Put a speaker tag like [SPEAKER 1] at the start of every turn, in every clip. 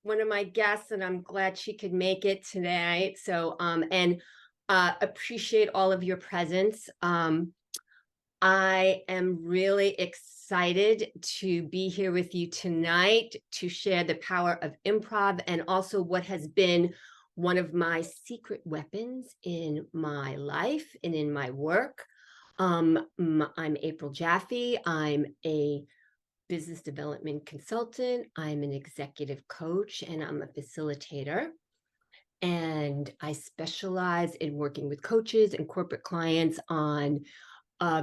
[SPEAKER 1] one of my guests, and I'm glad she could make it tonight. So, appreciate all of your presence. I am really excited to be here with you tonight to share the power of improv and also what has been one of my secret weapons in my life and in my work. I'm April Jaffe. I'm a business development consultant. I'm an executive coach and I'm a facilitator. And I specialize in working with coaches and corporate clients on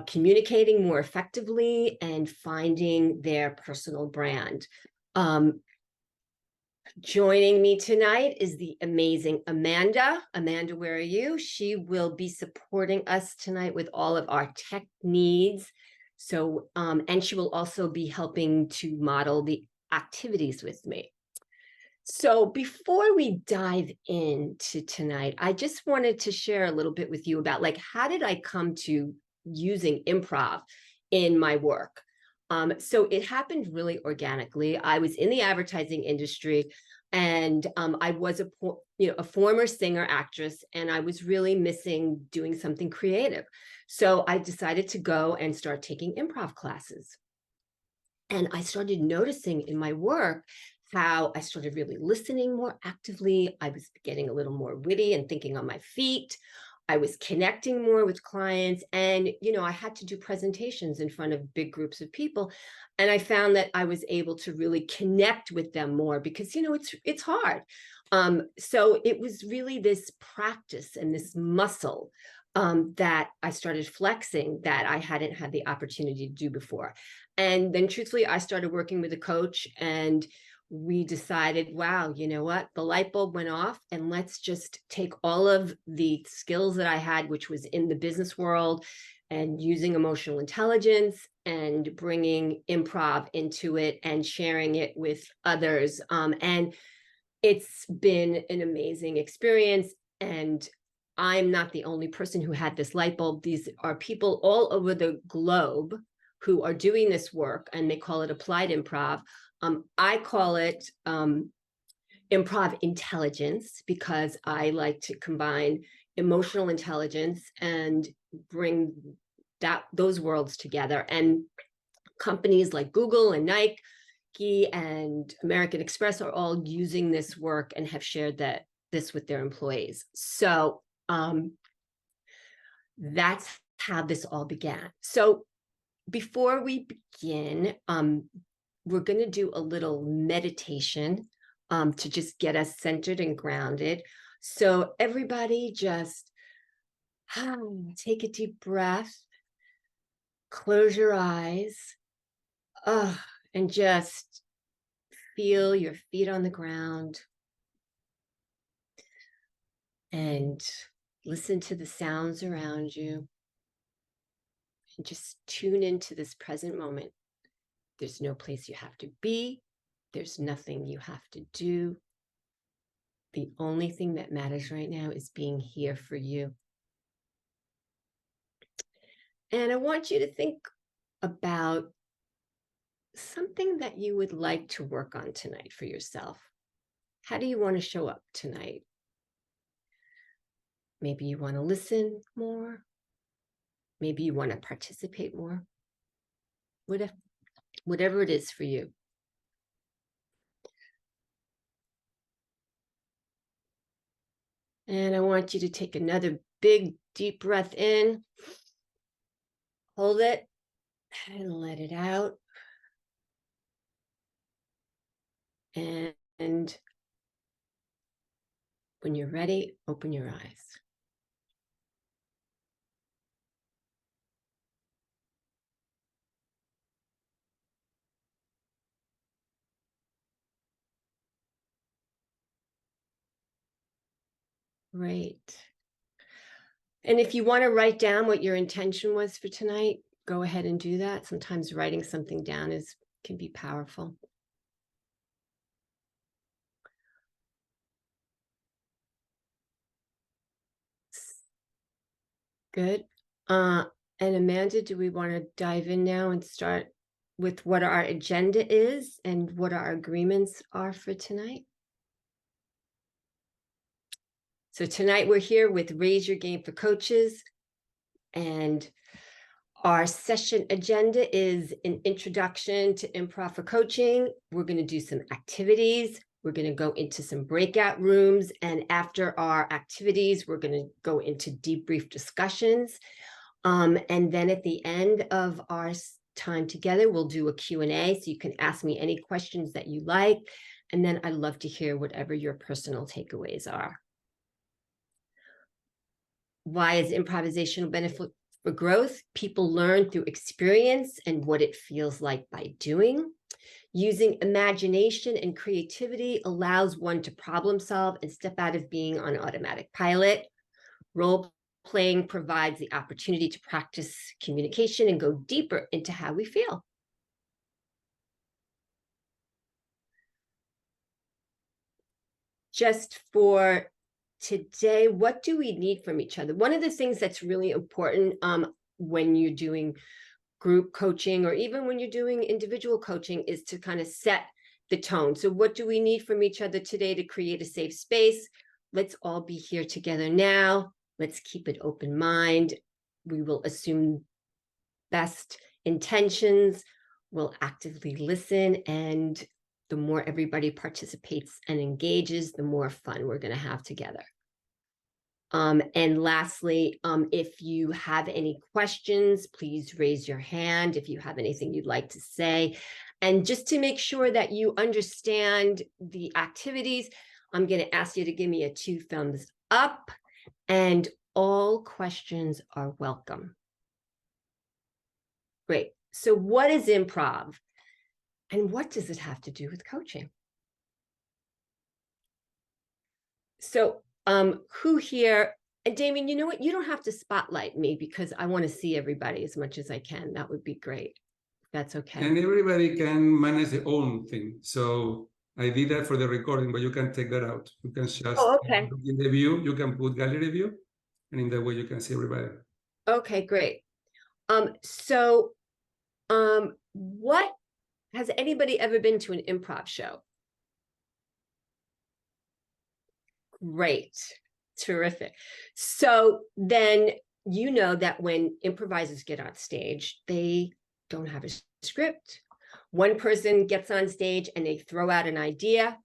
[SPEAKER 1] communicating more effectively and finding their personal brand. Joining me tonight is the amazing Amanda. Amanda, where are you? She will be supporting us tonight with all of our tech needs. So, and she will also be helping to model the activities with me. So before we dive into tonight, I just wanted to share a little bit with you about like, how did I come to using improv in my work? So it happened really organically. I was in the advertising industry and I was a former singer actress, and I was really missing doing something creative. So I decided to go and start taking improv classes. And I started noticing in my work how I started really listening more actively. I was getting a little more witty and thinking on my feet. I was connecting more with clients, and I had to do presentations in front of big groups of people, and I found that I was able to really connect with them more because it's hard. So it was really this practice and this muscle that I started flexing that I hadn't had the opportunity to do before. And then truthfully, I started working with a coach, and we decided, wow, you know what? The light bulb went off, and let's just take all of the skills that I had, which was in the business world and using emotional intelligence and bringing improv into it and sharing it with others. And it's been an amazing experience. And I'm not the only person who had this light bulb. These are people all over the globe who are doing this work, and they call it applied improv. I call it improv intelligence because I like to combine emotional intelligence and bring those worlds together. And companies like Google and Nike and American Express are all using this work and have shared this with their employees. So that's how this all began. So before we begin, we're going to do a little meditation to just get us centered and grounded. So everybody just take a deep breath, close your eyes, and just feel your feet on the ground and listen to the sounds around you. And just tune into this present moment. There's no place you have to be. There's nothing you have to do. The only thing that matters right now is being here for you. And I want you to think about something that you would like to work on tonight for yourself. How do you want to show up tonight? Maybe you want to listen more. Maybe you want to participate more. Whatever it is for you. And I want you to take another big, deep breath in. Hold it and let it out. And when you're ready, open your eyes. Great. And if you want to write down what your intention was for tonight, go ahead and do that. Sometimes writing something down can be powerful. Good. And Amanda, do we want to dive in now and start with what our agenda is and what our agreements are for tonight? So tonight we're here with Raise Your Game for Coaches, and our session agenda is an introduction to improv for coaching. We're going to do some activities. We're going to go into some breakout rooms. And after our activities, we're going to go into debrief discussions. And then at the end of our time together, we'll do a Q&A. So you can ask me any questions that you like. And then I'd love to hear whatever your personal takeaways are. Why is improvisational benefit for growth? People learn through experience and what it feels like by doing. Using imagination and creativity allows one to problem solve and step out of being on automatic pilot. Role playing provides the opportunity to practice communication and go deeper into how we feel. Just for today, what do we need from each other? One of the things that's really important when you're doing group coaching or even when you're doing individual coaching is to kind of set the tone. So what do we need from each other today to create a safe space? Let's all be here together now. Let's keep an open mind. We will assume best intentions. We'll actively listen, and the more everybody participates and engages, the more fun we're going to have together. And lastly, if you have any questions, please raise your hand if you have anything you'd like to say. And just to make sure that you understand the activities, I'm going to ask you to give me a 2 thumbs up, and all questions are welcome. Great. So what is improv? And what does it have to do with coaching? So who here, and Damien, you know what? You don't have to spotlight me because I want to see everybody as much as I can. That would be great. That's okay.
[SPEAKER 2] And everybody can manage their own thing. So I did that for the recording, but you can take that out. You can just
[SPEAKER 1] look
[SPEAKER 2] in the view, you can put gallery view, and in that way you can see everybody.
[SPEAKER 1] Okay, great. What has anybody ever been to an improv show? Great. Terrific. So then you know that when improvisers get on stage, they don't have a script. One person gets on stage and they throw out an idea,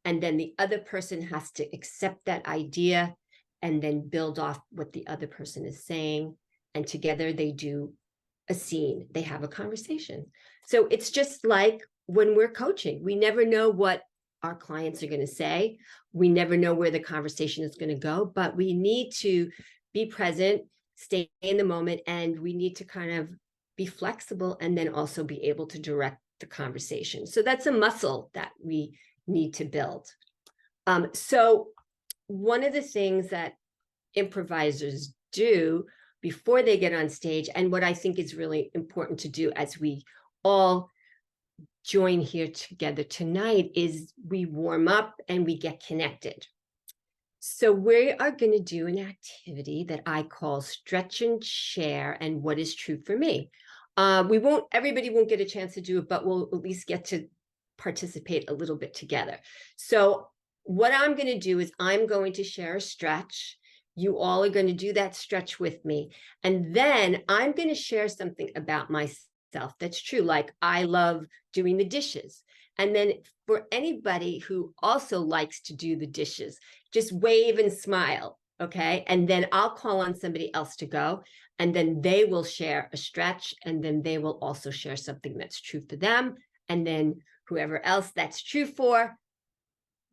[SPEAKER 1] and then the other person has to accept that idea and then build off what the other person is saying. And together they do a scene. They have a conversation. So it's just like when we're coaching, we never know what our clients are going to say. We never know where the conversation is going to go, but we need to be present, stay in the moment, and we need to kind of be flexible and then also be able to direct the conversation. So that's a muscle that we need to build. So one of the things that improvisers do before they get on stage, and what I think is really important to do as we all join here together tonight, is we warm up and we get connected. So we are going to do an activity that I call stretch and share and what is true for me. Everybody won't get a chance to do it, but we'll at least get to participate a little bit together. So what I'm going to do is I'm going to share a stretch. You all are going to do that stretch with me. And then I'm going to share something about myself that's true. Like I love doing the dishes. And then for anybody who also likes to do the dishes, just wave and smile. Okay. And then I'll call on somebody else to go, and then they will share a stretch, and then they will also share something that's true for them. And then whoever else that's true for,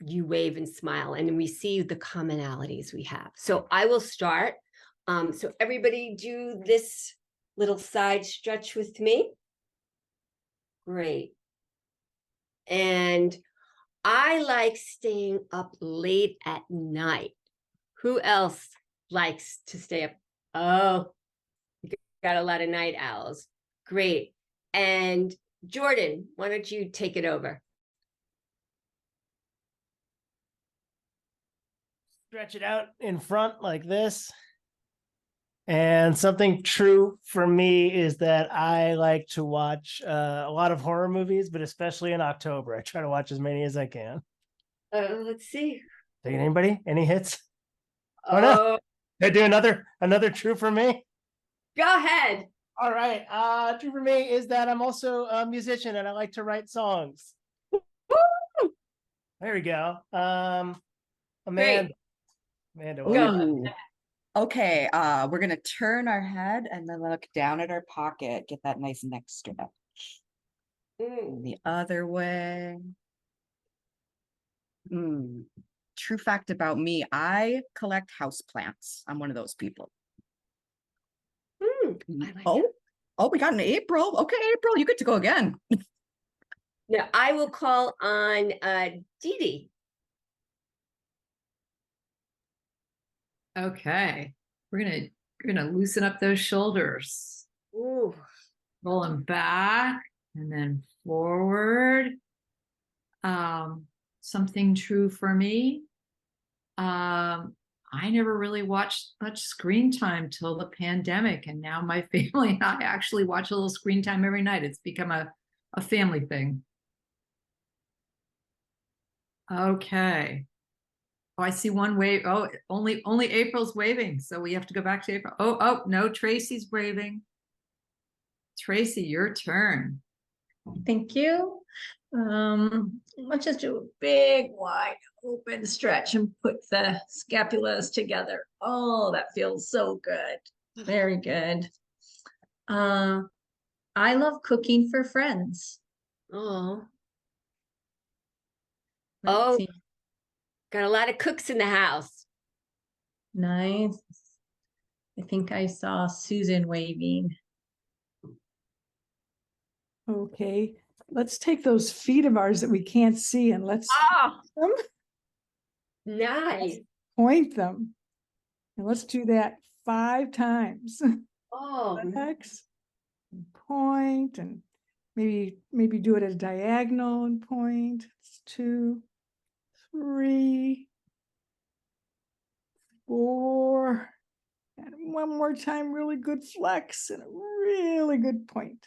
[SPEAKER 1] you wave and smile, and we see the commonalities we have. So I will start. So everybody do this little side stretch with me. Great. And I like staying up late at night. Who else likes to stay up? Oh, you got a lot of night owls. Great. And Jordan, why don't you take it over?
[SPEAKER 3] Stretch it out in front like this. And something true for me is that I like to watch a lot of horror movies, but especially in October. I try to watch as many as I can.
[SPEAKER 1] Let's see.
[SPEAKER 3] Anybody? Any hits? Oh no.
[SPEAKER 1] Oh,
[SPEAKER 3] Did I do another true for me?
[SPEAKER 1] go ahead.
[SPEAKER 3] All right. True for me is that I'm also a musician and I like to write songs.
[SPEAKER 1] Woo!
[SPEAKER 3] There we go.
[SPEAKER 1] Great.
[SPEAKER 3] Amanda,
[SPEAKER 1] Go.
[SPEAKER 4] Ooh. Okay, we're gonna turn our head and then look down at our pocket, get that nice neck stretch. And the other way. True fact about me, I collect houseplants. I'm one of those people.
[SPEAKER 1] I like
[SPEAKER 4] Oh,
[SPEAKER 1] that.
[SPEAKER 4] oh, we got an April. Okay, April, you get to go again.
[SPEAKER 1] Now I will call on Dee Dee.
[SPEAKER 5] Okay, we're gonna loosen up those shoulders.
[SPEAKER 1] Ooh.
[SPEAKER 5] Roll them back and then forward. Something true for me. I never really watched much screen time till the pandemic, and now my family and I actually watch a little screen time every night. It's become a family thing. Okay. Oh, I see one wave. Oh, only April's waving, so we have to go back to April. Oh, no, Tracy's waving. Tracy, your turn.
[SPEAKER 6] Thank you. Let's just do a big, wide open stretch and put the scapulas together. Oh, that feels so good. Very good. I love cooking for friends.
[SPEAKER 1] Oh.
[SPEAKER 6] Let's
[SPEAKER 1] Oh,
[SPEAKER 6] see.
[SPEAKER 1] got a lot of cooks in the house.
[SPEAKER 6] Nice. I think I saw Susan waving.
[SPEAKER 7] Okay, let's take those feet of ours that we can't see and let's
[SPEAKER 1] Oh, nice.
[SPEAKER 7] point them. And let's do that 5 times.
[SPEAKER 1] Oh,
[SPEAKER 7] X, and point, and maybe do it at a diagonal and point. It's 2, 3, 4, and one more time, really good flex and a really good point.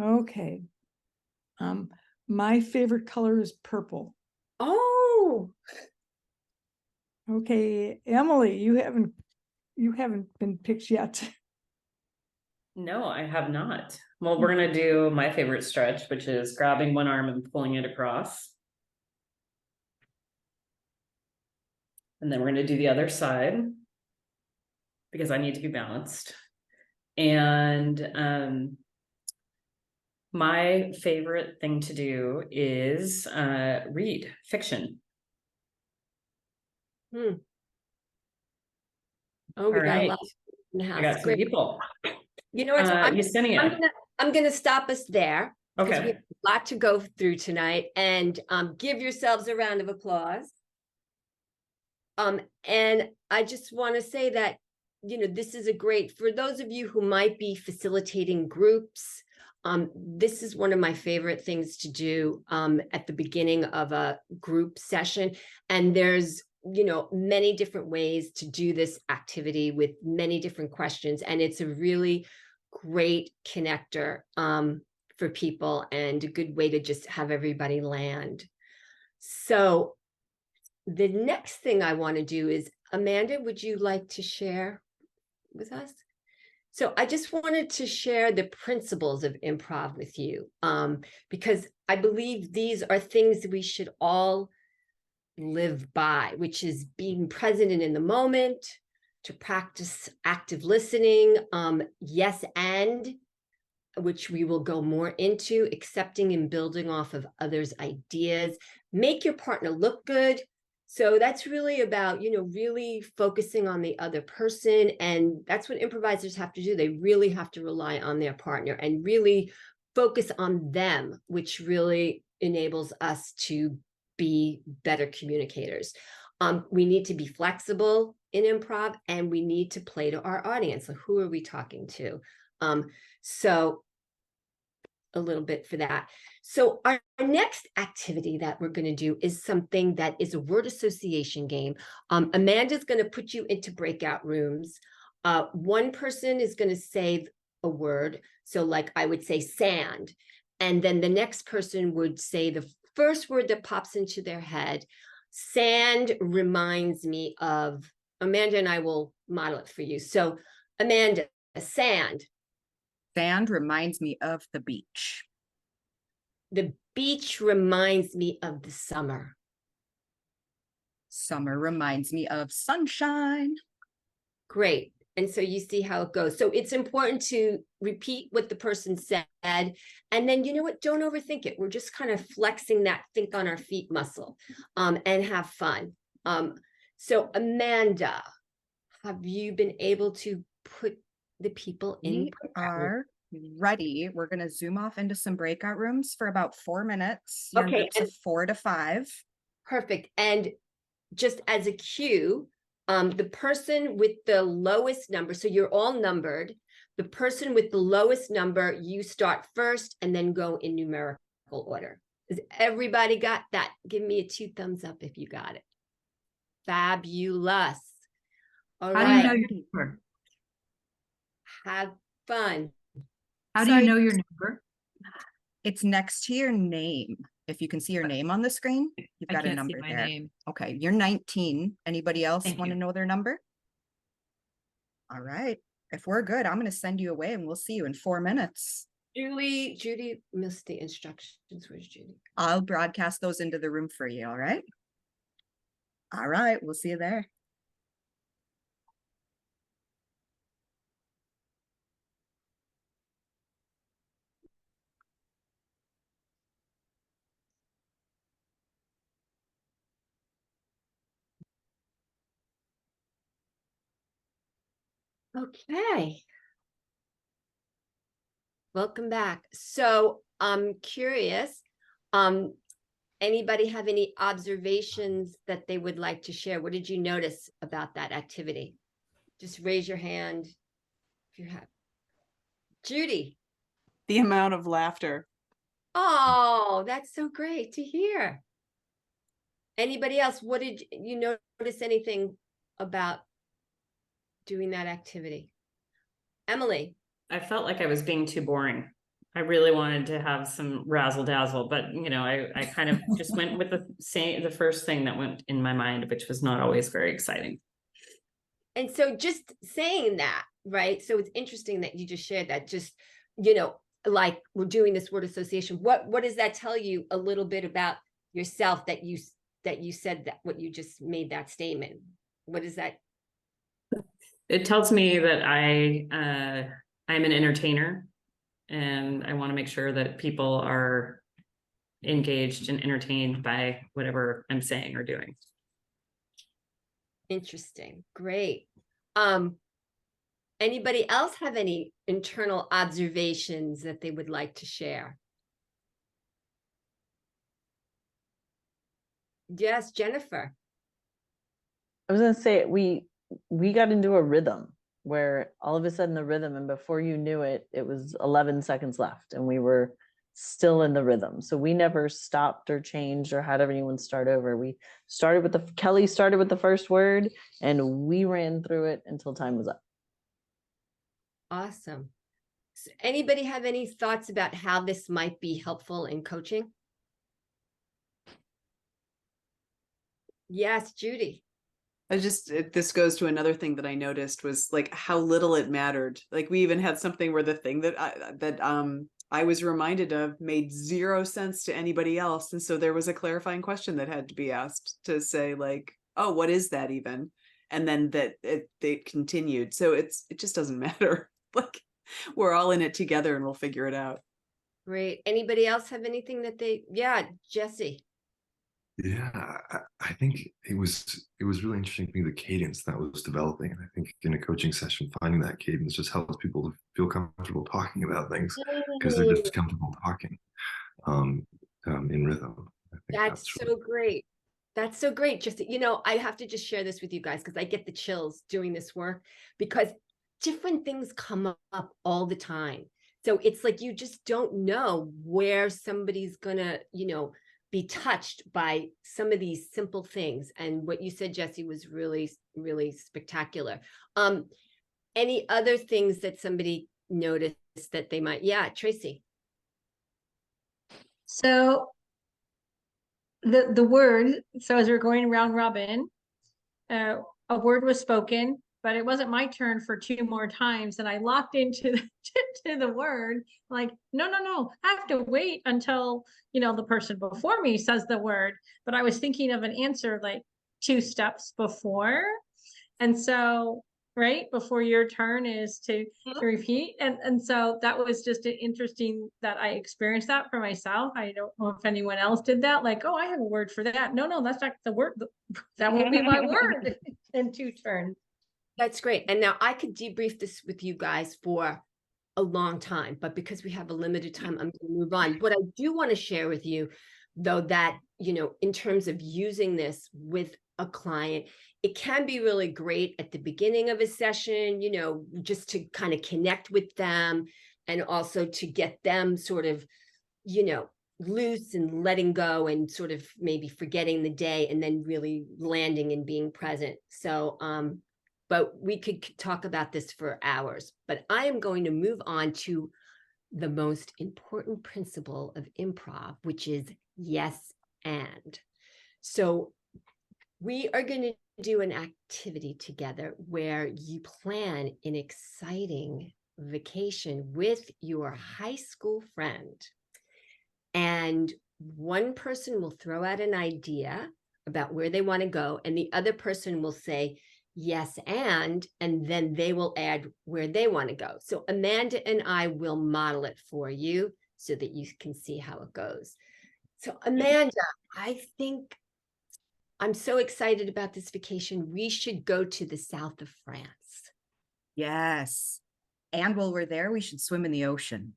[SPEAKER 7] Okay. My favorite color is purple.
[SPEAKER 1] oh,
[SPEAKER 7] Okay, Emily, you haven't been picked yet.
[SPEAKER 8] No, I have not. Well, we're gonna do my favorite stretch, which is grabbing one arm and pulling it across. And then we're gonna do the other side because I need to be balanced. And my favorite thing to do is read fiction.
[SPEAKER 1] Oh, we
[SPEAKER 8] All
[SPEAKER 1] got a
[SPEAKER 8] right.
[SPEAKER 1] lot in the house.
[SPEAKER 8] I got some
[SPEAKER 1] Great.
[SPEAKER 8] people.
[SPEAKER 1] You know what?
[SPEAKER 8] Yesenia.
[SPEAKER 1] I'm gonna stop us there because we
[SPEAKER 8] Okay.
[SPEAKER 1] have a lot to go through tonight, and give yourselves a round of applause. And I just want to say that, this is a great, for those of you who might be facilitating groups, this is one of my favorite things to do at the beginning of a group session. And there's, many different ways to do this activity with many different questions. And it's a really great connector for people and a good way to just have everybody land. So the next thing I want to do is, Amanda, would you like to share with us? So I just wanted to share the principles of improv with you, because I believe these are things that we should all live by, which is being present and in the moment, to practice active listening, yes, and which we will go more into, accepting and building off of others' ideas, make your partner look good. So that's really about, really focusing on the other person. And that's what improvisers have to do. They really have to rely on their partner and really focus on them, which really enables us to be better communicators. We need to be flexible in improv, and we need to play to our audience. So who are we talking to? So a little bit for that. So our next activity that we're going to do is something that is a word association game. Amanda's going to put you into breakout rooms. One person is going to say a word. So like I would say sand. And then the next person would say the first word that pops into their head. Sand reminds me of, Amanda and I will model it for you. So Amanda, sand.
[SPEAKER 4] Sand reminds me of the beach.
[SPEAKER 1] The beach reminds me of the summer.
[SPEAKER 4] Summer reminds me of sunshine.
[SPEAKER 1] Great. And so you see how it goes. So it's important to repeat what the person said. And then, you know what? Don't overthink it. We're just kind of flexing that think on our feet muscle and have fun. So Amanda, have you been able to put the people in?
[SPEAKER 4] We are ready. We're going to zoom off into some breakout rooms for about 4 minutes. You're in
[SPEAKER 1] Okay,
[SPEAKER 4] groups of 4 to 5.
[SPEAKER 1] Perfect. And just as a cue, the person with the lowest number, so you're all numbered, the person with the lowest number, you start first and then go in numerical order. Has everybody got that? Give me a 2 thumbs up if you got it. Fabulous. All
[SPEAKER 5] How
[SPEAKER 1] right.
[SPEAKER 5] do you know your number?
[SPEAKER 1] Have fun.
[SPEAKER 5] How do
[SPEAKER 4] Sorry.
[SPEAKER 5] you know your number?
[SPEAKER 4] It's next to your name. If you can see your name on the screen, you've
[SPEAKER 5] I
[SPEAKER 4] got a
[SPEAKER 5] can't see
[SPEAKER 4] number
[SPEAKER 5] my
[SPEAKER 4] there.
[SPEAKER 5] name.
[SPEAKER 4] Okay, you're 19. Anybody else
[SPEAKER 5] Thank
[SPEAKER 4] want to
[SPEAKER 5] you.
[SPEAKER 4] know their number? All right. If we're good, I'm going to send you away and we'll see you in 4 minutes.
[SPEAKER 1] Judy missed the instructions. Where's Judy?
[SPEAKER 4] I'll broadcast those into the room for you. All right. All right. We'll see you there.
[SPEAKER 1] Okay. Welcome back. So I'm curious, anybody have any observations that they would like to share? What did you notice about that activity? Just raise your hand if you have. Judy.
[SPEAKER 9] The amount of laughter.
[SPEAKER 1] Oh, that's so great to hear. Anybody else? What did you notice anything about doing that activity? Emily.
[SPEAKER 8] I felt like I was being too boring. I really wanted to have some razzle dazzle, but you know, I kind of just went with the first thing that went in my mind, which was not always very exciting.
[SPEAKER 1] And so just saying that, right? So it's interesting that you just shared that, just, like we're doing this word association. What does that tell you a little bit about yourself that you said that, what you just made that statement? What is that?
[SPEAKER 8] It tells me that I'm an entertainer and I want to make sure that people are engaged and entertained by whatever I'm saying or doing.
[SPEAKER 1] Interesting. Great. Anybody else have any internal observations that they would like to share? Yes, Jennifer.
[SPEAKER 10] I was gonna say we got into a rhythm where all of a sudden the rhythm, and before you knew it, it was 11 seconds left and we were still in the rhythm. So we never stopped or changed or had anyone start over. We started with Kelly started with the first word and we ran through it until time was up.
[SPEAKER 1] Awesome. So anybody have any thoughts about how this might be helpful in coaching? Yes, Judy.
[SPEAKER 9] This goes to another thing that I noticed was like how little it mattered. Like we even had something where the thing that I was reminded of made 0 sense to anybody else. And so there was a clarifying question that had to be asked to say like, oh, what is that even? And then they continued. So it just doesn't matter. Like we're all in it together and we'll figure it out.
[SPEAKER 1] Great. Anybody else have anything that Jesse.
[SPEAKER 11] Yeah, I think it was really interesting to me, the cadence that was developing. And I think in a coaching session, finding that cadence just helps people to feel comfortable talking about things because they're just comfortable talking in rhythm. I think
[SPEAKER 1] That's so great. That's so great. Just, I have to just share this with you guys because I get the chills doing this work because different things come up all the time. So it's like you just don't know where somebody's gonna, be touched by some of these simple things. And what you said, Jesse, was really, really spectacular. Any other things that somebody noticed that they might, yeah, Tracy.
[SPEAKER 6] So the word, so as we're going round robin, a word was spoken, but it wasn't my turn for 2 more times. And I locked into to the word, like, no, I have to wait until, the person before me says the word. But I was thinking of an answer like 2 steps before. And so, right before your turn is to repeat. And so that was just interesting that I experienced that for myself. I don't know if anyone else did that. Like, oh, I have a word for that. No, that's not the word. That won't be my word in 2 turns.
[SPEAKER 1] That's great. And now I could debrief this with you guys for a long time, but because we have a limited time, I'm going to move on. What I do want to share with you, though, that, in terms of using this with a client, it can be really great at the beginning of a session, just to kind of connect with them and also to get them sort of, loose and letting go and sort of maybe forgetting the day and then really landing and being present. So, but we could talk about this for hours, but I am going to move on to the most important principle of improv, which is yes and. So we are going to do an activity together where you plan an exciting vacation with your high school friend. And one person will throw out an idea about where they want to go, and the other person will say, yes, and then they will add where they want to go. So Amanda and I will model it for you so that you can see how it goes. So Amanda, I think I'm so excited about this vacation. We should go to the south of France.
[SPEAKER 4] Yes. And while we're there, we should swim in the ocean.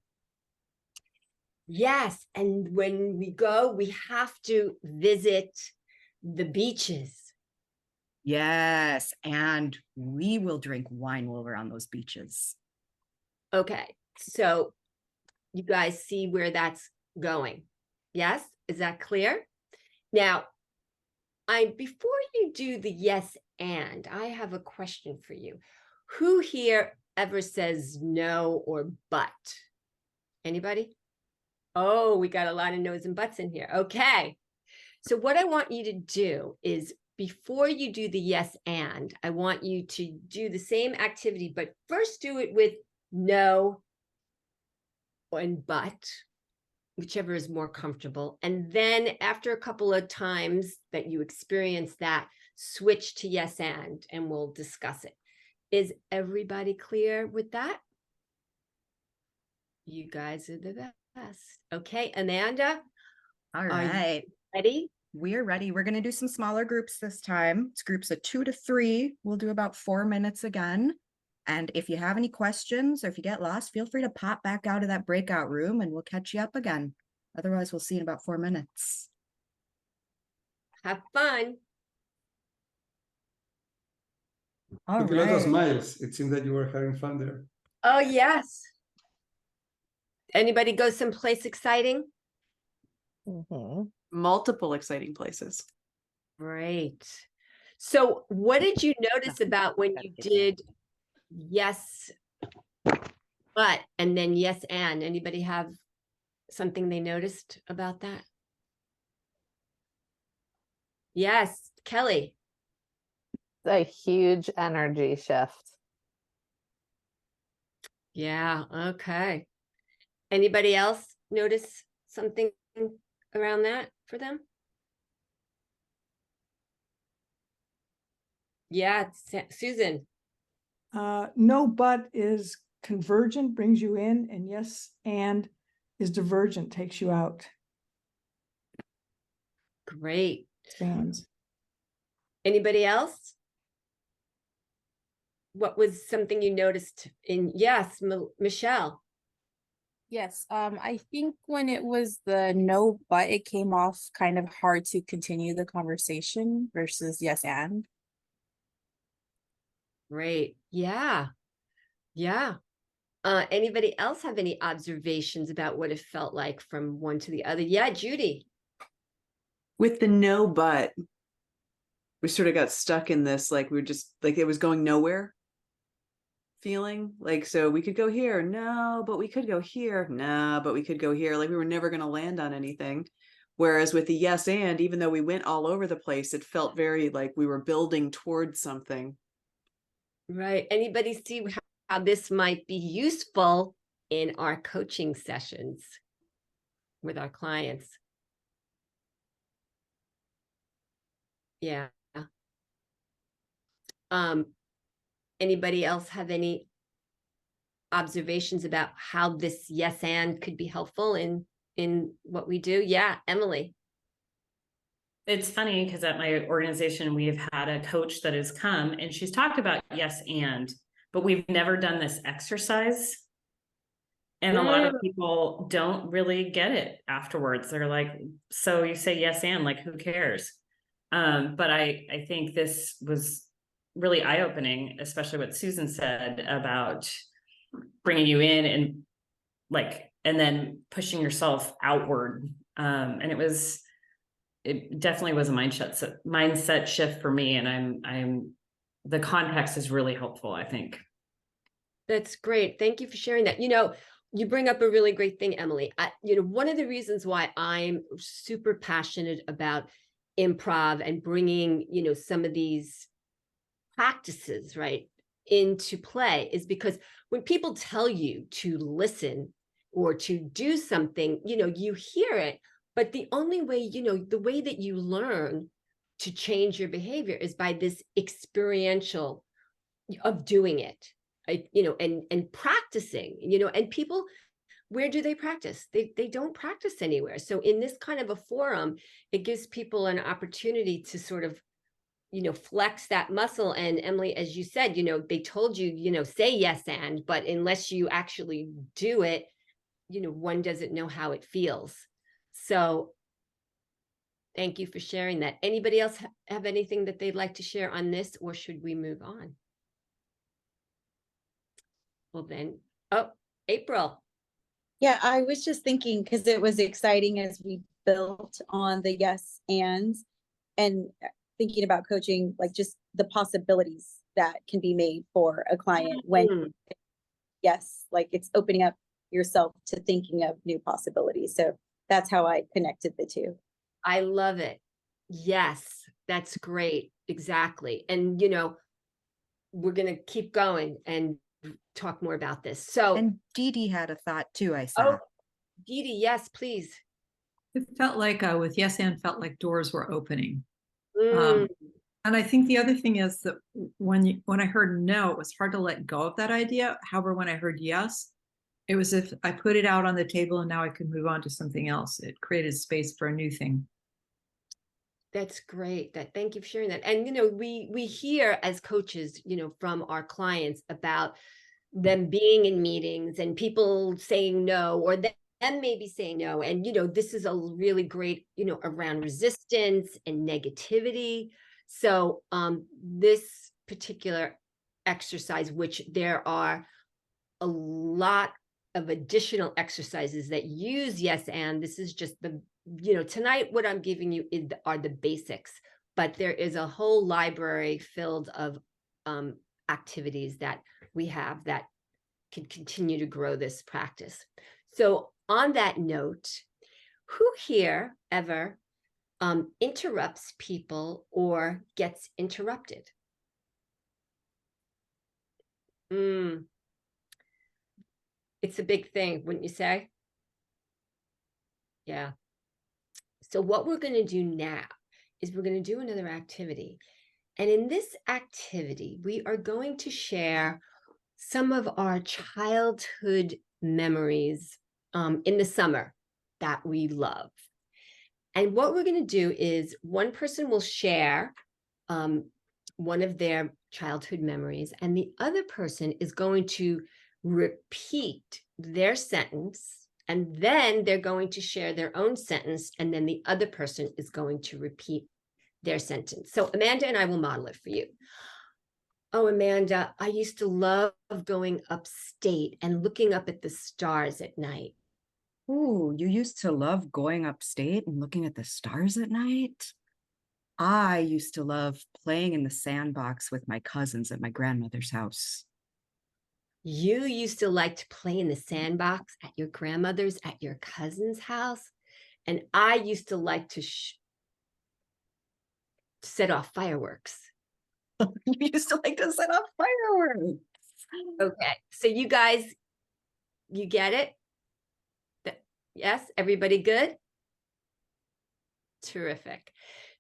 [SPEAKER 1] Yes. And when we go, we have to visit the beaches.
[SPEAKER 4] Yes. And we will drink wine while we're on those beaches.
[SPEAKER 1] Okay. So you guys see where that's going. Yes. Is that clear? Now, before you do the yes and, I have a question for you. Who here ever says no or but? Anybody? Oh, we got a lot of no's and buts in here. Okay. So what I want you to do is, before you do the yes and, I want you to do the same activity, but first do it with no and but, whichever is more comfortable. And then after a couple of times that you experience that, switch to yes and we'll discuss it. Is everybody clear with that? You guys are the best. Okay, Amanda.
[SPEAKER 4] All right.
[SPEAKER 1] Ready?
[SPEAKER 4] We're ready. We're going to do some smaller groups this time. It's groups of 2 to 3. We'll do about 4 minutes again. And if you have any questions or if you get lost, feel free to pop back out of that breakout room and we'll catch you up again. Otherwise, we'll see you in about 4 minutes.
[SPEAKER 1] Have fun.
[SPEAKER 4] All
[SPEAKER 2] Took a lot of
[SPEAKER 4] right.
[SPEAKER 2] smiles. It seems that you were having fun there.
[SPEAKER 1] Oh, yes. Anybody go someplace exciting?
[SPEAKER 9] Multiple exciting places.
[SPEAKER 1] Great. So what did you notice about when you did yes, but, and then yes, and? Anybody have something they noticed about that? Yes, Kelly.
[SPEAKER 12] A huge energy shift.
[SPEAKER 1] Yeah, okay. Anybody else notice something around that for them? Yeah, Susan.
[SPEAKER 7] No, but is convergent, brings you in, and yes, and is divergent, takes you out,
[SPEAKER 1] Great.
[SPEAKER 7] expands.
[SPEAKER 1] Anybody else? What was something you noticed in, yes, Michelle?
[SPEAKER 13] Yes, I think when it was the no, but it came off kind of hard to continue the conversation versus yes and.
[SPEAKER 1] Great. Yeah. Yeah. Anybody else have any observations about what it felt like from one to the other? Yeah, Judy.
[SPEAKER 9] With the no but, we sort of got stuck in this, like we were just like it was going nowhere. feeling. Like, so we could go here, no, but we could go here, no, but we could go here. Like we were never going to land on anything. Whereas with the yes and, even though we went all over the place, it felt very like we were building towards something.
[SPEAKER 1] Right. Anybody see how this might be useful in our coaching sessions with our clients? Yeah. Anybody else have any observations about how this yes and could be helpful in what we do? Yeah, Emily.
[SPEAKER 8] It's funny because at my organization, we've had a coach that has come and she's talked about yes and, but we've never done this exercise. And a lot of people don't really get it afterwards. They're like, so you say yes and, like, who cares? But I think this was really eye-opening, especially what Susan said about bringing you in and like, and then pushing yourself outward. And it definitely was a mindset shift for me. And the context is really helpful, I think.
[SPEAKER 1] That's great. Thank you for sharing that. You bring up a really great thing, Emily. One of the reasons why I'm super passionate about improv and bringing, some of these practices, right, into play is because when people tell you to listen or to do something, you hear it, but the only way, the way that you learn to change your behavior is by this experiential of doing it. And practicing, and people, where do they practice? They don't practice anywhere. So in this kind of a forum, it gives people an opportunity to sort of, flex that muscle. And Emily, as you said, they told you, say yes and, but unless you actually do it, one doesn't know how it feels. So thank you for sharing that. Anybody else have anything that they'd like to share on this, or should we move on? Well then, April.
[SPEAKER 13] Yeah, I was just thinking because it was exciting as we built on the yes and thinking about coaching, like just the possibilities that can be made for a client when yes, like it's opening up yourself to thinking of new possibilities. So that's how I connected the two.
[SPEAKER 1] I love it. Yes, that's great. Exactly. And we're going to keep going and talk more about this. So,
[SPEAKER 4] And Dee Dee had a thought too, I saw.
[SPEAKER 1] oh, Dee Dee, yes, please.
[SPEAKER 5] It felt like with yes and felt like doors were opening.
[SPEAKER 1] Mm.
[SPEAKER 5] And I think the other thing is that when I heard no, it was hard to let go of that idea. However, when I heard yes, it was as if I put it out on the table and now I could move on to something else. It created space for a new thing.
[SPEAKER 1] That's great. Thank you for sharing that. And we hear as coaches, from our clients about them being in meetings and people saying no, or them maybe saying no. And this is a really great, around resistance and negativity. So this particular exercise, which there are a lot of additional exercises that use yes and, this is just the tonight what I'm giving you are the basics, but there is a whole library filled of activities that we have that can continue to grow this practice. So on that note, who here ever interrupts people or gets interrupted? It's a big thing, wouldn't you say? Yeah. So what we're going to do now is we're going to do another activity. And in this activity, we are going to share some of our childhood memories in the summer that we love. And what we're going to do is one person will share one of their childhood memories, and the other person is going to repeat their sentence, and then they're going to share their own sentence, and then the other person is going to repeat their sentence. So Amanda and I will model it for you. Oh, Amanda, I used to love going upstate and looking up at the stars at night.
[SPEAKER 4] Ooh, you used to love going upstate and looking at the stars at night? I used to love playing in the sandbox with my cousins at my grandmother's house.
[SPEAKER 1] You used to like to play in the sandbox at your grandmother's, at your cousin's house. And I used to like to set off fireworks.
[SPEAKER 4] You used to like to set off fireworks.
[SPEAKER 1] Okay. So you guys, you get it? Yes, everybody good? Terrific.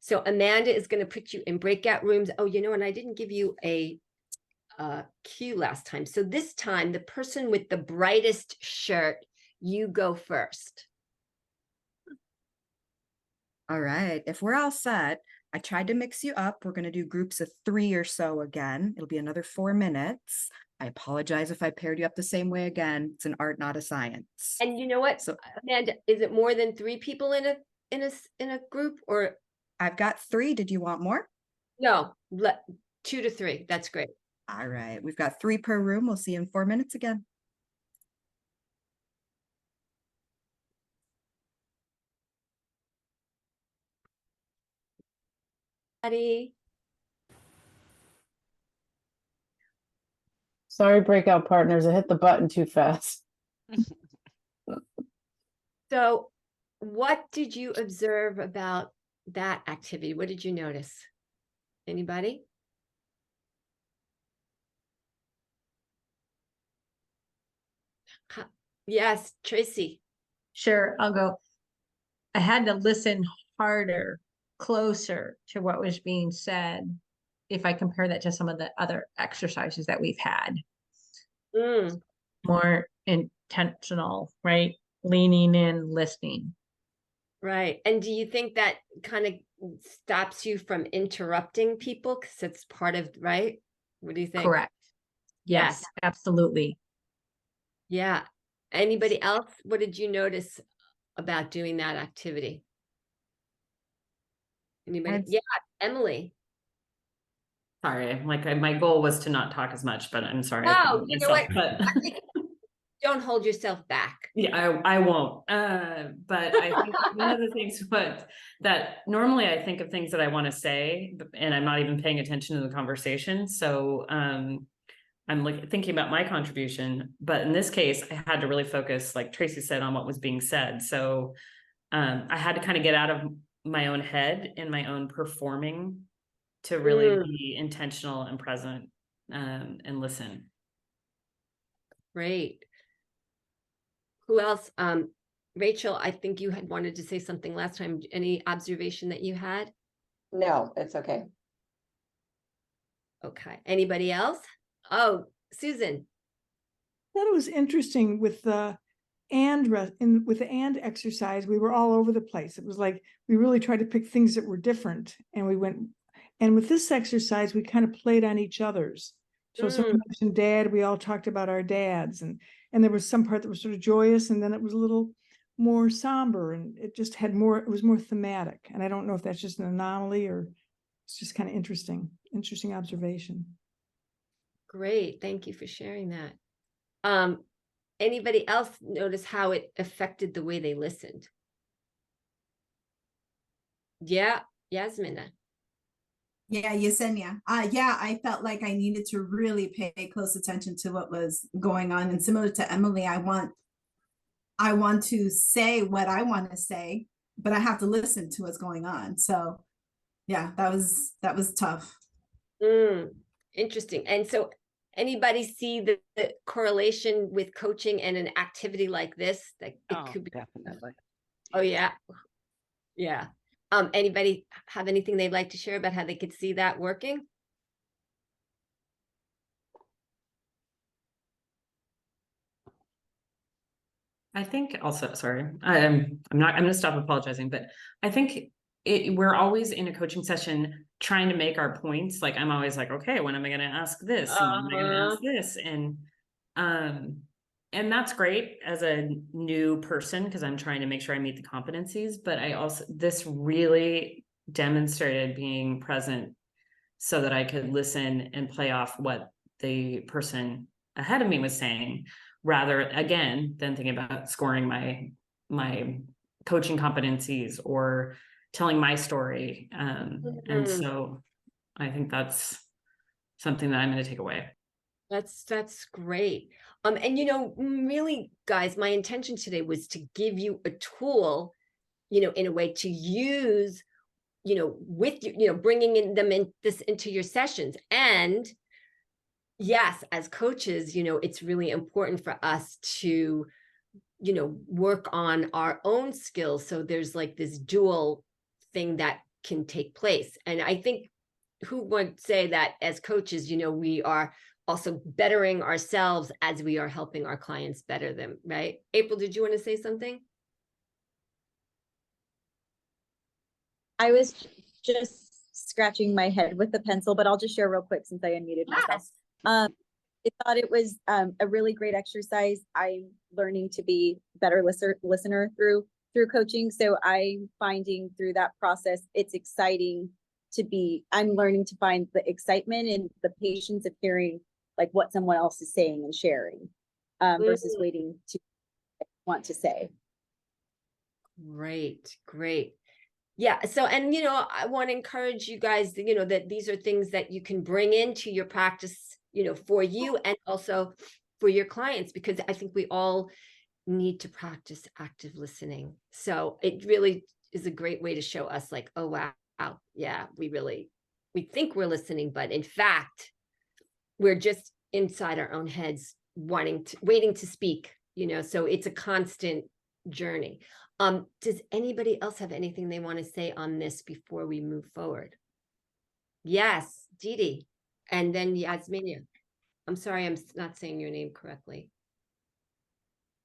[SPEAKER 1] So Amanda is going to put you in breakout rooms. Oh, and I didn't give you a cue last time. So this time, the person with the brightest shirt, you go first.
[SPEAKER 4] All right. If we're all set, I tried to mix you up. We're going to do groups of 3 or so again. It'll be another 4 minutes. I apologize if I paired you up the same way again. It's an art, not a science.
[SPEAKER 1] And you know what?
[SPEAKER 4] So
[SPEAKER 1] Amanda, is it more than 3 people in a group, or
[SPEAKER 4] I've got 3. Did you want more?
[SPEAKER 1] no? 2 to 3. That's great.
[SPEAKER 4] All right. We've got 3 per room. We'll see you in 4 minutes again.
[SPEAKER 1] Ready?
[SPEAKER 12] Sorry, breakout partners. I hit the button too fast.
[SPEAKER 1] So what did you observe about that activity? What did you notice? Anybody? Yes, Tracy.
[SPEAKER 6] Sure, I'll go. I had to listen harder, closer to what was being said if I compare that to some of the other exercises that we've had.
[SPEAKER 1] Mm,
[SPEAKER 6] More intentional, right? Leaning in, listening.
[SPEAKER 1] right. And do you think that kind of stops you from interrupting people? Because it's part of, right? What do you think?
[SPEAKER 6] Correct. Yes, absolutely.
[SPEAKER 1] Yeah. Anybody else? What did you notice about doing that activity? Anybody? Yeah, Emily.
[SPEAKER 8] Sorry, like my goal was to not talk as much, but I'm sorry.
[SPEAKER 1] No, you know what?
[SPEAKER 8] But
[SPEAKER 1] Don't hold yourself back.
[SPEAKER 8] yeah, I won't. But I think one of the things that normally I think of things that I want to say, and I'm not even paying attention to the conversation. So I'm like thinking about my contribution, but in this case, I had to really focus, like Tracy said, on what was being said. So I had to kind of get out of my own head and my own performing to really be intentional and present and listen.
[SPEAKER 1] Great. Who else? Rachel, I think you had wanted to say something last time. Any observation that you had?
[SPEAKER 14] No, it's okay.
[SPEAKER 1] Okay. Anybody else? Oh, Susan.
[SPEAKER 7] Thought it was interesting with the with the and exercise. We were all over the place. It was like we really tried to pick things that were different, and we went. And with this exercise, we kind of played on each other's. So someone mentioned dad. We all talked about our dads, and there was some part that was sort of joyous, and then it was a little more somber, and it just had more. It was more thematic, and I don't know if that's just an anomaly or it's just kind of interesting observation.
[SPEAKER 1] Great. Thank you for sharing that. Anybody else notice how it affected the way they listened? Yeah, Yasmina.
[SPEAKER 15] Yeah, Yesenia. Yeah, I felt like I needed to really pay close attention to what was going on. And similar to Emily, I want to say what I want to say, but I have to listen to what's going on. So yeah, that was tough.
[SPEAKER 1] Interesting. And so anybody see the correlation with coaching and an activity like this? That it could be
[SPEAKER 14] Definitely.
[SPEAKER 1] Oh yeah. Yeah. Anybody have anything they'd like to share about how they could see that working?
[SPEAKER 8] I think also, sorry, I'm going to stop apologizing, but I think we're always in a coaching session trying to make our points. Like I'm always like, okay, when am I going to ask this? And when am I going to ask this? And that's great as a new person, because I'm trying to make sure I meet the competencies, but this really demonstrated being present so that I could listen and play off what the person ahead of me was saying, rather again than thinking about scoring my coaching competencies or telling my story. And so I think that's something that I'm going to take away.
[SPEAKER 1] That's great. And you know, really, guys, my intention today was to give you a tool, you know, in a way to use, you know, with you, you know, bringing in them in this into your sessions. And yes, as coaches, you know, it's really important for us to, you know, work on our own skills. So there's like this dual thing that can take place. And I think who would say that as coaches, you know, we are also bettering ourselves as we are helping our clients better them, right? April, did you want to say something?
[SPEAKER 13] I was just scratching my head with the pencil, but I'll just share real quick since I unmuted myself. I thought it was a really great exercise. I'm learning to be better listener through coaching. So I'm finding through that process, it's exciting to be, I'm learning to find the excitement and the patience of hearing like what someone else is saying and sharing versus waiting to want to say.
[SPEAKER 1] Great, great. Yeah. So, and, you know, I want to encourage you guys, you know, that these are things that you can bring into your practice, you know, for you and also for your clients, because I think we all need to practice active listening. So it really is a great way to show us like, oh, wow, yeah, we think we're listening, but in fact, we're just inside our own heads waiting to speak, you know, so it's a constant journey. Does anybody else have anything they want to say on this before we move forward? Yes, Didi, and then Yasminia. I'm sorry, I'm not saying your name correctly.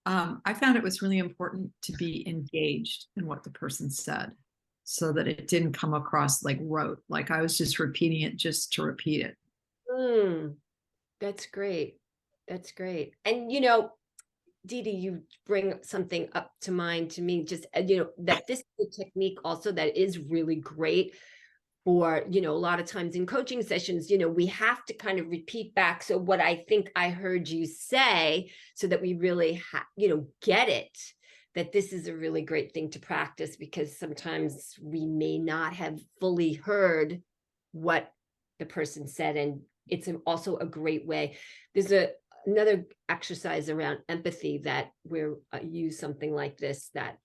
[SPEAKER 5] I found it was really important to be engaged in what the person said so that it didn't come across like rote, like I was just repeating it just to repeat it.
[SPEAKER 1] That's great. That's great. And, you know, Didi, you bring something up to mind to me, just, you know, that this is a technique also that is really great for, you know, a lot of times in coaching sessions, you know, we have to kind of repeat back. So what I think I heard you say, so that we really, you know, get it, that this is a really great thing to practice, because sometimes we may not have fully heard what the person said. And it's also a great way. There's another exercise around empathy that we're use something like this that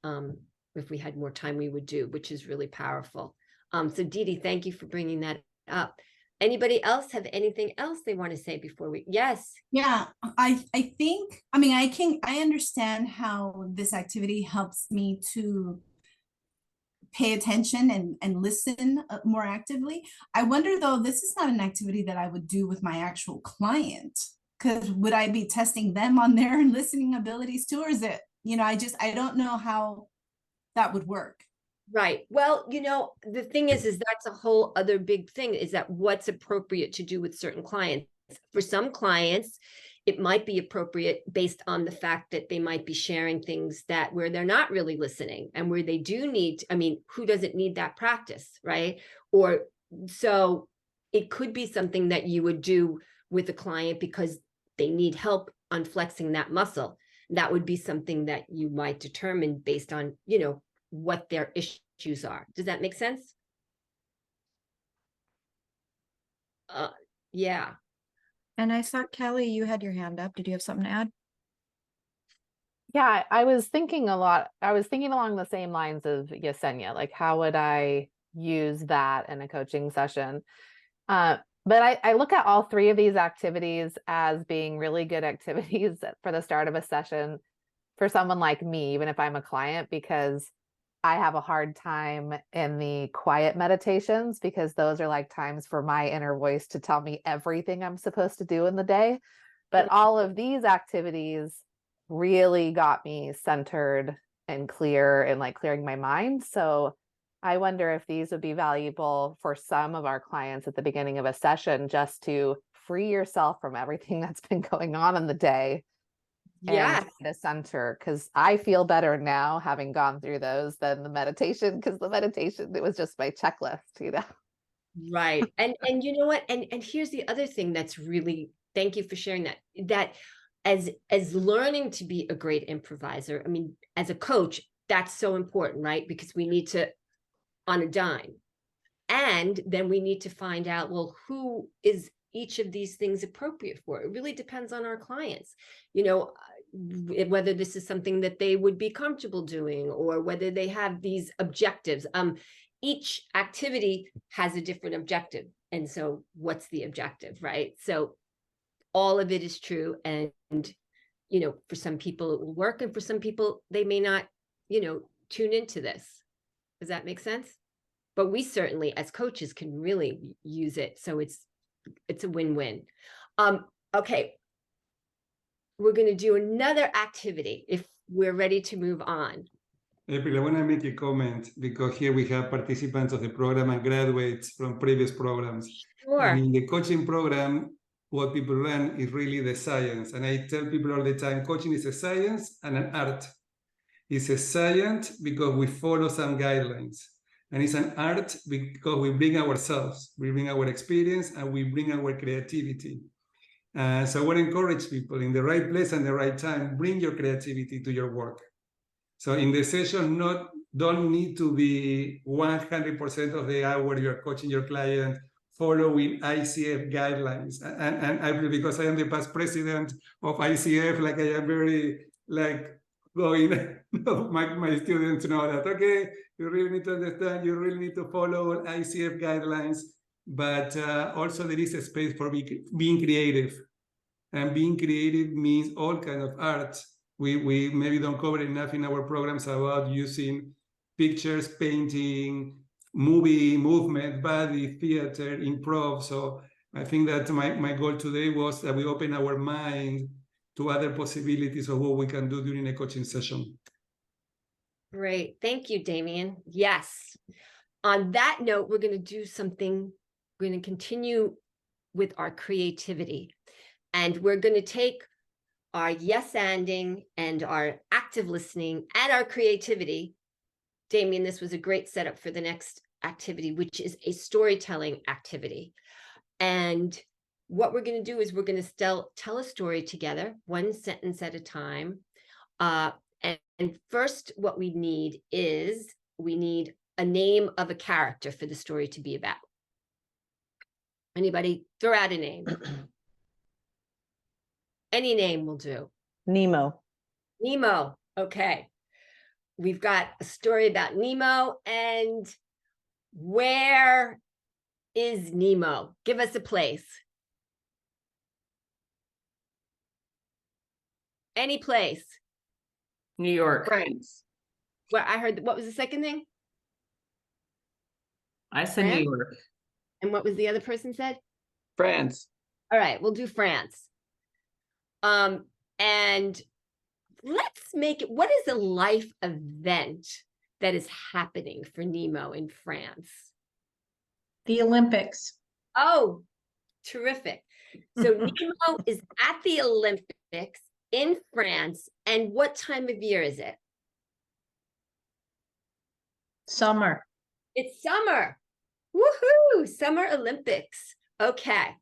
[SPEAKER 1] if we had more time we would do, which is really powerful. So Didi, thank you for bringing that up. Anybody else have anything else they want to say before we? Yes.
[SPEAKER 15] Yeah, I think, I mean, I understand how this activity helps me to pay attention and listen more actively. I wonder though, this is not an activity that I would do with my actual client, because would I be testing them on their listening abilities too? Or is it, you know, I don't know how that would work.
[SPEAKER 1] Right. Well, you know, the thing is that's a whole other big thing, is that what's appropriate to do with certain clients. For some clients, it might be appropriate based on the fact that they might be sharing things that where they're not really listening, and where they do need, I mean, who doesn't need that practice, right? Or so it could be something that you would do with a client because they need help on flexing that muscle. That would be something that you might determine based on, you know, what their issues are. Does that make sense? Yeah.
[SPEAKER 4] And I saw Kelly, you had your hand up. Did you have something to add?
[SPEAKER 16] Yeah, I was thinking along the same lines of Yesenia, like how would I use that in a coaching session? But I look at all three of these activities as being really good activities for the start of a session for someone like me, even if I'm a client, because I have a hard time in the quiet meditations, because those are like times for my inner voice to tell me everything I'm supposed to do in the day. But all of these activities really got me centered and clear and like clearing my mind. So I wonder if these would be valuable for some of our clients at the beginning of a session, just to free yourself from everything that's been going on in the day.
[SPEAKER 1] Yeah.
[SPEAKER 16] And the center, because I feel better now having gone through those than the meditation, because the meditation, it was just my checklist, you know.
[SPEAKER 1] Right. And you know what? And here's the other thing that's really, thank you for sharing that, that as learning to be a great improviser, I mean, as a coach, that's so important, right? Because we need to, on a dime. And then we need to find out, well, who is each of these things appropriate for? It really depends on our clients, you know, whether this is something that they would be comfortable doing or whether they have these objectives. Each activity has a different objective. And so what's the objective, right? So all of it is true. And, you know, for some people it will work, and for some people, they may not, you know, tune into this. Does that make sense? But we certainly, as coaches, can really use it. So it's a win-win. Okay. We're going to do another activity if we're ready to move on.
[SPEAKER 2] April, I want to make a comment because here we have participants of the program and graduates from previous programs.
[SPEAKER 1] Sure.
[SPEAKER 2] And in the coaching program, what people learn is really the science. And I tell people all the time, coaching is a science and an art. It's a science because we follow some guidelines. And it's an art because we bring ourselves, we bring our experience, and we bring our creativity. So I want to encourage people in the right place and the right time, bring your creativity to your work. So in the session, don't need to be 100% of the hour you're coaching your client following ICF guidelines. And I, because I am the past president of ICF, like I am very going, my students know that, okay, you really need to understand, you really need to follow ICF guidelines, but also there is a space for being creative. And being creative means all kind of art. We maybe don't cover enough in our programs about using pictures, painting, movie, movement, body, theater, improv. So I think that my goal today was that we open our mind to other possibilities of what we can do during a coaching session.
[SPEAKER 1] Great. Thank you, Damien. Yes. On that note, we're going to do something. We're going to continue with our creativity. And we're going to take our yes-anding and our active listening and our creativity. Damien, this was a great setup for the next activity, which is a storytelling activity. And what we're going to do is we're going to tell a story together, one sentence at a time. And first, what we need is we need a name of a character for the story to be about. Anybody throw out a name? Any name will do.
[SPEAKER 10] Nemo.
[SPEAKER 1] Nemo. Okay. We've got a story about Nemo. And where is Nemo? Give us a place. Any place.
[SPEAKER 8] New York.
[SPEAKER 14] France.
[SPEAKER 1] Well, I heard, what was the second thing?
[SPEAKER 8] I said
[SPEAKER 1] France?
[SPEAKER 8] New York.
[SPEAKER 1] And what was the other person said?
[SPEAKER 14] France.
[SPEAKER 1] All right, we'll do France. And let's make it, what is a life event that is happening for Nemo in France?
[SPEAKER 6] The Olympics.
[SPEAKER 1] Oh, terrific. So Nemo is at the Olympics in France. And what time of year is it?
[SPEAKER 6] Summer.
[SPEAKER 1] It's summer. Woohoo! Summer Olympics. Okay.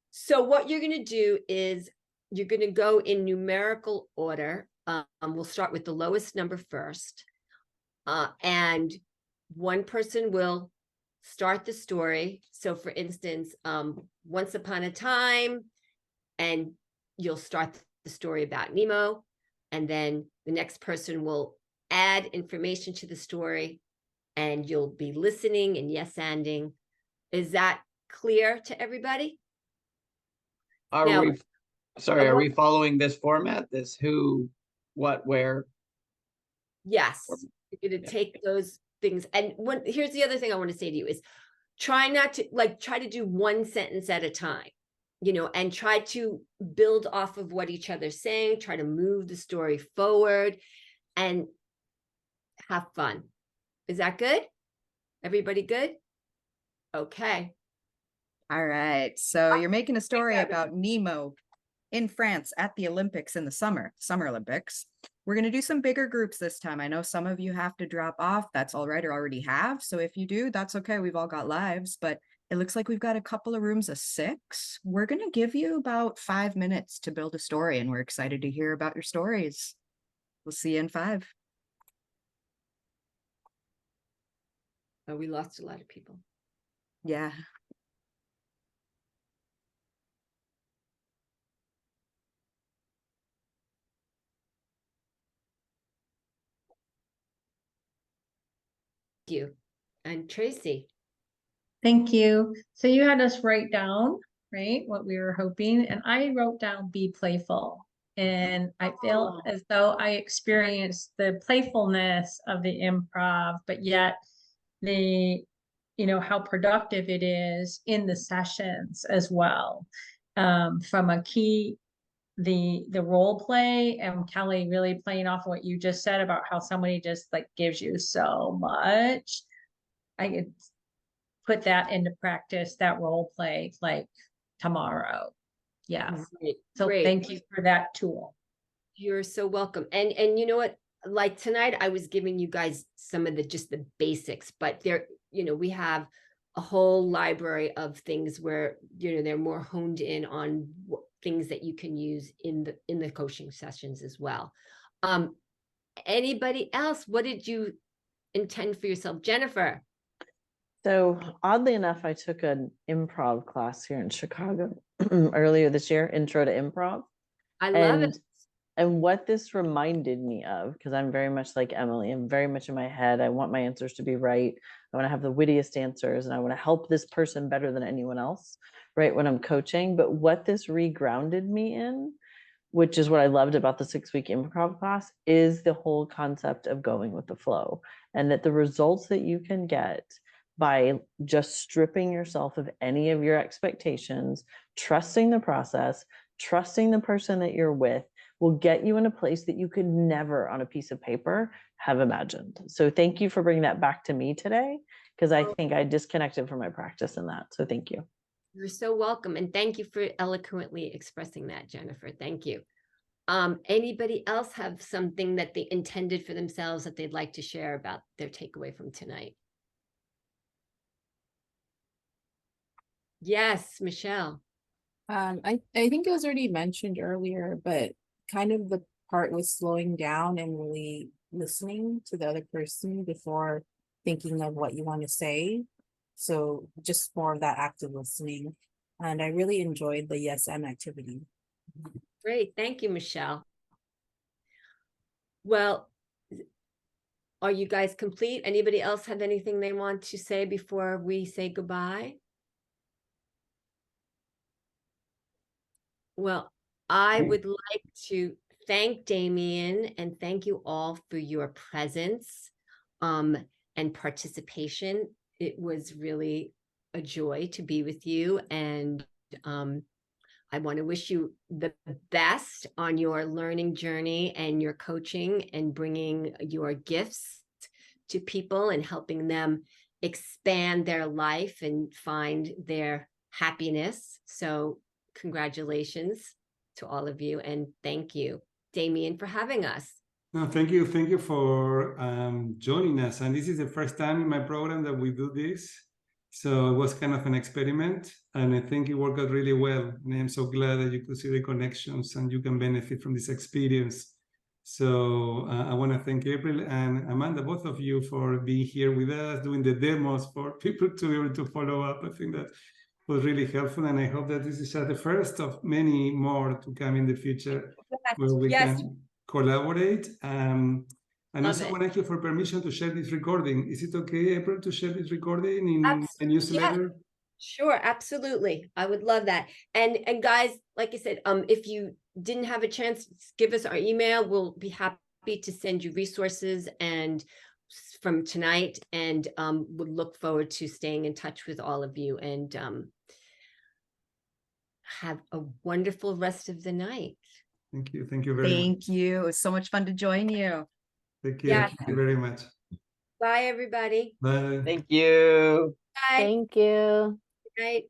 [SPEAKER 1] So what you're going to do is you're going to go in numerical order. We'll start with the lowest number first. And one person will start the story. So for instance, once upon a time, and you'll start the story about Nemo. And then the next person will add information to the story, and you'll be listening and yes-anding. Is that clear to everybody?
[SPEAKER 14] Are we following this format? This who, what, where?
[SPEAKER 1] Yes. You're going to take those things. And here's the other thing I want to say to you is try to do one sentence at a time, you know, and try to build off of what each other's saying, try to move the story forward and have fun. Is that good? Everybody good? Okay.
[SPEAKER 4] All right. So you're making a story about Nemo in France at the Olympics in the Summer Olympics. We're going to do some bigger groups this time. I know some of you have to drop off. That's all right, or already have. So if you do, that's okay. We've all got lives, but it looks like we've got a couple of rooms of 6. We're going to give you about 5 minutes to build a story, and we're excited to hear about your stories. We'll see you in 5.
[SPEAKER 1] Oh, we lost a lot of people.
[SPEAKER 4] Yeah.
[SPEAKER 1] you. And Tracy.
[SPEAKER 6] Thank you. So you had us write down, right, what we were hoping, and I wrote down be playful. And I feel as though I experienced the playfulness of the improv, but yet the, how productive it is in the sessions as well. From a key, the role play, and Kelly really playing off of what you just said about how somebody just like gives you so much. I could put that into practice, that role play, like tomorrow. Yes. So
[SPEAKER 1] Great.
[SPEAKER 6] thank you for that tool.
[SPEAKER 1] You're so welcome. And you know what? Like tonight, I was giving you guys some of just the basics, but there, we have a whole library of things where, they're more honed in on things that you can use in the coaching sessions as well. Anybody else? What did you intend for yourself? Jennifer?
[SPEAKER 10] So oddly enough, I took an improv class here in Chicago earlier this year, Intro to Improv.
[SPEAKER 1] I love it.
[SPEAKER 10] And what this reminded me of, because I'm very much like Emily, I'm very much in my head. I want my answers to be right. I want to have the wittiest answers, and I want to help this person better than anyone else, right, when I'm coaching. But what this regrounded me in, which is what I loved about the 6-week improv class, is the whole concept of going with the flow, and that the results that you can get by just stripping yourself of any of your expectations, trusting the process, trusting the person that you're with, will get you in a place that you could never on a piece of paper have imagined. So thank you for bringing that back to me today, because I think I disconnected from my practice in that. So thank you.
[SPEAKER 1] You're so welcome. And thank you for eloquently expressing that, Jennifer. Thank you. Anybody else have something that they intended for themselves that they'd like to share about their takeaway from tonight? Yes, Michelle.
[SPEAKER 12] I think it was already mentioned earlier, but kind of the part with slowing down and really listening to the other person before thinking of what you want to say. So just more of that active listening. And I really enjoyed the yes and activity.
[SPEAKER 1] Great. Thank you, Michelle. Well, are you guys complete? Anybody else have anything they want to say before we say goodbye? Well, I would like to thank Damien and thank you all for your presence and participation. It was really a joy to be with you, and I want to wish you the best on your learning journey and your coaching and bringing your gifts to people and helping them expand their life and find their happiness. So congratulations to all of you, and thank you, Damien, for having us.
[SPEAKER 2] No, thank you. Thank you for joining us. And this is the first time in my program that we do this. So it was kind of an experiment, and I think it worked out really well. And I'm so glad that you could see the connections and you can benefit from this experience. So I want to thank April and Amanda, both of you, for being here with us, doing the demos for people to be able to follow up. I think that was really helpful, and I hope that this is just the first of many more to come in the future where we can collaborate. And also I want to ask you for permission to share this recording. Is it okay, April, to share this recording in a newsletter?
[SPEAKER 1] Yes. Sure, absolutely. I would love that. And guys, like I said, if you didn't have a chance, give us our email. We'll be happy to send you resources and from tonight, and would look forward to staying in touch with all of you, and have a wonderful rest of the night.
[SPEAKER 2] Thank you. Thank you very much.
[SPEAKER 4] Thank you. It was so much fun to join you.
[SPEAKER 2] Thank you. Thank you very much.
[SPEAKER 1] Bye, everybody.
[SPEAKER 2] Bye.
[SPEAKER 14] Thank you.
[SPEAKER 1] Bye.
[SPEAKER 16] Thank you.
[SPEAKER 1] Good night.